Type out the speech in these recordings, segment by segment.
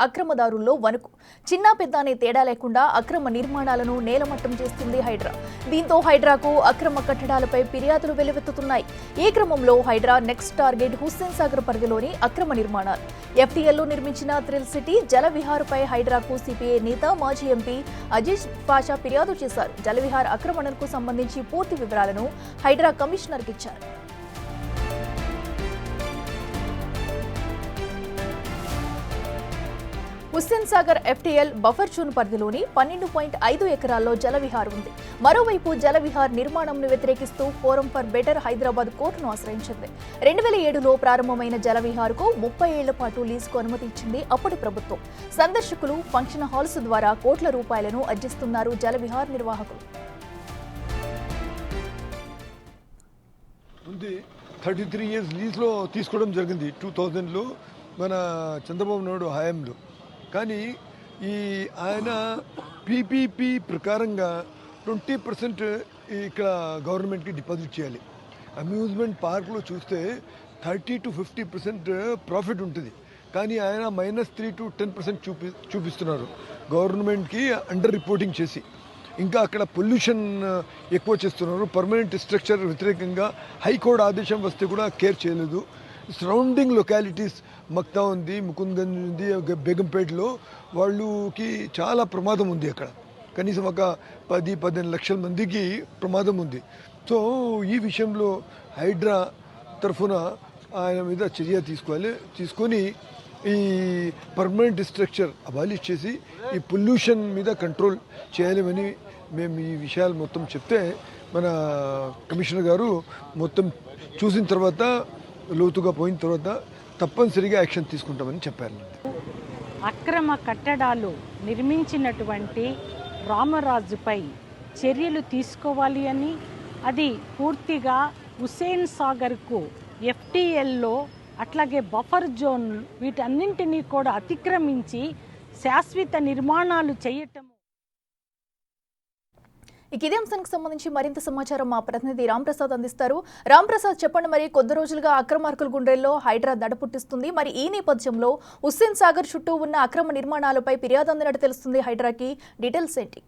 అక్రమదారుల్లో వణుకు. చిన్నా పెద్ద అనే తేడా లేకుండా అక్రమ నిర్మాణాలను నేలమట్టం చేస్తుంది హైడ్రా. దీంతో హైడ్రాకు అక్రమ కట్టడాలపై ఫిర్యాదులు వెల్లువెత్తుతున్నాయి. ఈ క్రమంలో హైడ్రా నెక్స్ట్ టార్గెట్ హుస్సేన్ సాగర్ పరిధిలోని అక్రమ నిర్మాణాలు. ఎఫ్టీఎల్లో నిర్మించిన థ్రిల్ సిటీ జలవిహార్పై హైడ్రాకు సిపిఐ నేత మాజీ ఎంపీ అజీజ్ పాషా ఫిర్యాదు చేశారు. జలవిహార్ ఆక్రమణకు సంబంధించి పూర్తి వివరాలను హైడ్రా కమిషనర్కి ఇచ్చారు. Hussain Sagar FTL buffer zone పరిధిలోని 12.5 ఎకరాల్లో జలవిహార్ ఉంది. మరోవైపు జలవిహార్ నిర్మాణంను వ్యతిరేకిస్తూ ఫోరం ఫర్ బెటర్ హైదరాబాద్ కోర్టును ఆశ్రయించింది. 2007లో ప్రారంభమైన జలవిహార్కు 30 ఏళ్ల పాటు లీజుకు అనుమతి ఇచ్చింది అప్పటి ప్రభుత్వం. సందర్శకులు ఫంక్షన్ హాల్స్ ద్వారా కోట్ల రూపాయలను ఆర్జిస్తున్నారు జలవిహార్ నిర్వాహకులు. 33 years లీజ్లో తీసుకోవడం జరిగింది 2000లో మన చంద్రబాబు నాయుడు హయాంలో. కానీ ఆయన పీపీపీ ప్రకారంగా 20% ఇక్కడ గవర్నమెంట్కి డిపాజిట్ చేయాలి. అమ్యూజ్మెంట్ పార్క్లో చూస్తే 30 to 50% ప్రాఫిట్ ఉంటుంది. కానీ ఆయన -3 to 10% చూపిస్తున్నారు గవర్నమెంట్కి అండర్ రిపోర్టింగ్ చేసి. ఇంకా అక్కడ పొల్యూషన్ ఎక్కువ చేస్తున్నారు. పర్మనెంట్ స్ట్రక్చర్ వ్యతిరేకంగా హైకోర్టు ఆదేశం వస్తే కూడా కేర్ చేయలేదు. సరౌండింగ్ లొకాలిటీస్ మక్తా ఉంది, ముకుంద్గంజ్ ఉంది, బేగంపేటలో వాళ్ళకి చాలా ప్రమాదం ఉంది. అక్కడ కనీసం ఒక 10-15 లక్షల మందికి ప్రమాదం ఉంది. సో ఈ విషయంలో హైడ్రా తరఫున ఆయన మీద చర్య తీసుకొని ఈ పర్మనెంట్ స్ట్రక్చర్ అబాలిష్ చేసి ఈ పొల్యూషన్ మీద కంట్రోల్ చేయాలని మేము ఈ విషయాలు మొత్తం చెప్తే మన కమిషనర్ గారు మొత్తం చూసిన తర్వాత లోతుగా పోయిన తర్వాత తప్పనిసరిగా యాక్షన్ తీసుకుంటామని చెప్పారు. అక్రమ కట్టడాలు నిర్మించినటువంటి రామరాజుపై చర్యలు తీసుకోవాలి అని, అది పూర్తిగా హుస్సేన్ సాగర్కు ఎఫ్టీఎల్లో అట్లాగే బఫర్ జోన్ వీటన్నింటినీ కూడా అతిక్రమించి శాశ్వత నిర్మాణాలు చేయటం. ఇదే అంశానికి సంబంధించి మరింత సమాచారం మా ప్రతినిధి రాంప్రసాద్ అందిస్తారు. రాంప్రసాద్, చెప్పండి, మరి కొద్ది రోజులుగా అక్రమార్కుల గుండెల్లో హైడ్రా దడ పుట్టిస్తుంది. మరి ఈ నేపథ్యంలో హుస్సేన్ సాగర్ చుట్టూ ఉన్న అక్రమ నిర్మాణాలపై ఫిర్యాదు అందినట్టు తెలుస్తుంది. హైడ్రాకి డీటెయిల్స్ ఏంటి?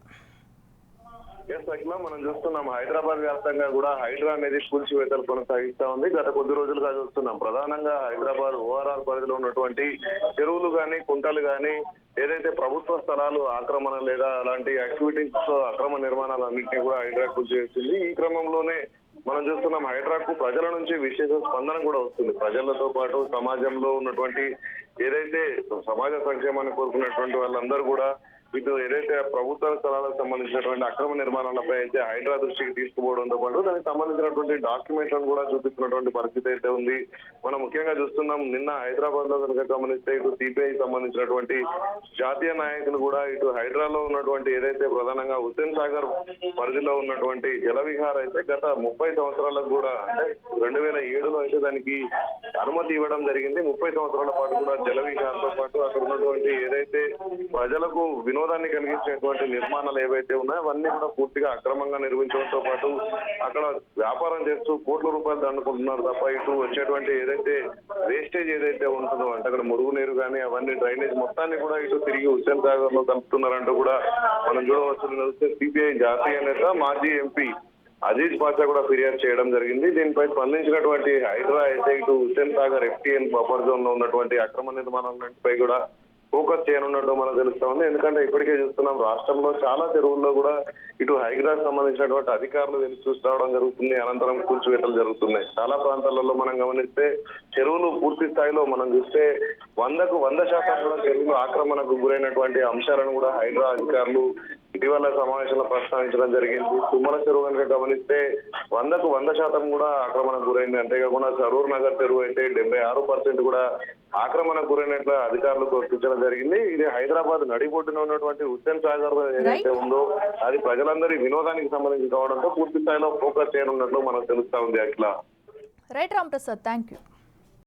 మనం చూస్తున్నాం హైదరాబాద్ వ్యాప్తంగా కూడా హైడ్రా అనేది కూల్చివేతలు కొనసాగిస్తా ఉంది. గత కొద్ది రోజులుగా చూస్తున్నాం ప్రధానంగా హైదరాబాద్ ఓఆర్ఆర్ పరిధిలో ఉన్నటువంటి చెరువులు గాని, కుంటలు గాని, ఏదైతే ప్రభుత్వ స్థలాలు ఆక్రమణ లేదా అలాంటి యాక్టివిటీస్ తో అక్రమ నిర్మాణాలు అన్నింటినీ కూడా హైడ్రా కూల్చివేస్తుంది. ఈ క్రమంలోనే మనం చూస్తున్నాం హైడ్రాకు ప్రజల నుంచి విశేష స్పందన కూడా వస్తుంది. ప్రజలతో పాటు సమాజంలో ఉన్నటువంటి ఏదైతే సమాజ సంక్షేమాన్ని కోరుకున్నటువంటి వాళ్ళందరూ కూడా ఇటు ఏదైతే ప్రభుత్వ స్థలాలకు సంబంధించినటువంటి అక్రమ నిర్మాణాలపై అయితే హైడ్రా దృష్టికి తీసుకుపోవడంతో పాటు దానికి సంబంధించినటువంటి డాక్యుమెంట్లను కూడా చూపిస్తున్నటువంటి పరిస్థితి అయితే ఉంది. మనం ముఖ్యంగా చూస్తున్నాం నిన్న హైదరాబాద్ లో కనుక గమనిస్తే ఇటు సిపిఐ సంబంధించినటువంటి జాతీయ నాయకులు కూడా ఇటు హైడ్రాలో ఉన్నటువంటి ఏదైతే ప్రధానంగా హుస్సేన్ సాగర్ పరిధిలో ఉన్నటువంటి జలవిహార్ అయితే గత 30 సంవత్సరాలకు కూడా అంటే 2007లో అయితే దానికి అనుమతి ఇవ్వడం జరిగింది. 30 సంవత్సరాల పాటు కూడా జలవిహార్ తో పాటు అక్కడ ఉన్నటువంటి ఏదైతే ప్రజలకు వినోదాన్ని కలిగించేటువంటి నిర్మాణాలు ఏవైతే ఉన్నాయో అవన్నీ కూడా పూర్తిగా అక్రమంగా నిర్మించడంతో పాటు అక్కడ వ్యాపారం చేస్తూ కోట్ల రూపాయలు దండుకుంటున్నారు తప్ప ఇటు వచ్చేటువంటి ఏదైతే వేస్టేజ్ ఏదైతే ఉంటుందో అంటే అక్కడ మురుగునీరు కానీ అవన్నీ డ్రైనేజ్ మొత్తాన్ని కూడా ఇటు తిరిగి హుస్సేన్ సాగర్ లో కలుపుతున్నారంటూ కూడా మనం చూడవచ్చు. సిపిఐ జాతీయ నేత మాజీ ఎంపీ అజీజ్ పాషా కూడా ఫిర్యాదు చేయడం జరిగింది. దీనిపై స్పందించినటువంటి హైడ్రా అయితే ఇటు Hussain Sagar FTL buffer zone లో ఉన్నటువంటి అక్రమ నిర్మాణాలపై కూడా ఫోకస్ చేయనున్నట్టు మనకు తెలుస్తా ఉంది. ఎందుకంటే ఇప్పటికే చూస్తున్నాం రాష్ట్రంలో చాలా చెరువుల్లో కూడా ఇటు హైడ్రాకు సంబంధించినటువంటి అధికారులు వెళ్ళి చూసి రావడం జరుగుతుంది. అనంతరం కూల్చివేతలు జరుగుతున్నాయి. చాలా ప్రాంతాలలో మనం గమనిస్తే చెరువులు పూర్తి స్థాయిలో మనం చూస్తే 100% కూడా చెరువులు ఆక్రమణకు గురైనటువంటి అంశాలను కూడా హైడ్రా అధికారులు ఇటీవల సమావేశంలో ప్రస్తావించడం జరిగింది. తుమ్మల చెరువు కనుక గమనిస్తే 100% కూడా ఆక్రమణకు గురైంది. అంతేకాకుండా సరూర్ నగర్ చెరువు అయితే 76% కూడా ఆక్రమణకు గురైనట్లు అధికారులకు గుర్తించడం జరిగింది. ఇది హైదరాబాద్ నడిబొడ్డున ఉన్నటువంటి హుస్సేన్ సాగర్ ఏదైతే ఉందో అది ప్రజలందరి వినోదానికి సంబంధించి కావడంతో పూర్తి స్థాయిలో ఫోకస్ చేయనున్నట్లు మనకు తెలుస్తా ఉంది. అట్లా రైట్ రాంప్రసాద్, థ్యాంక్ యూ.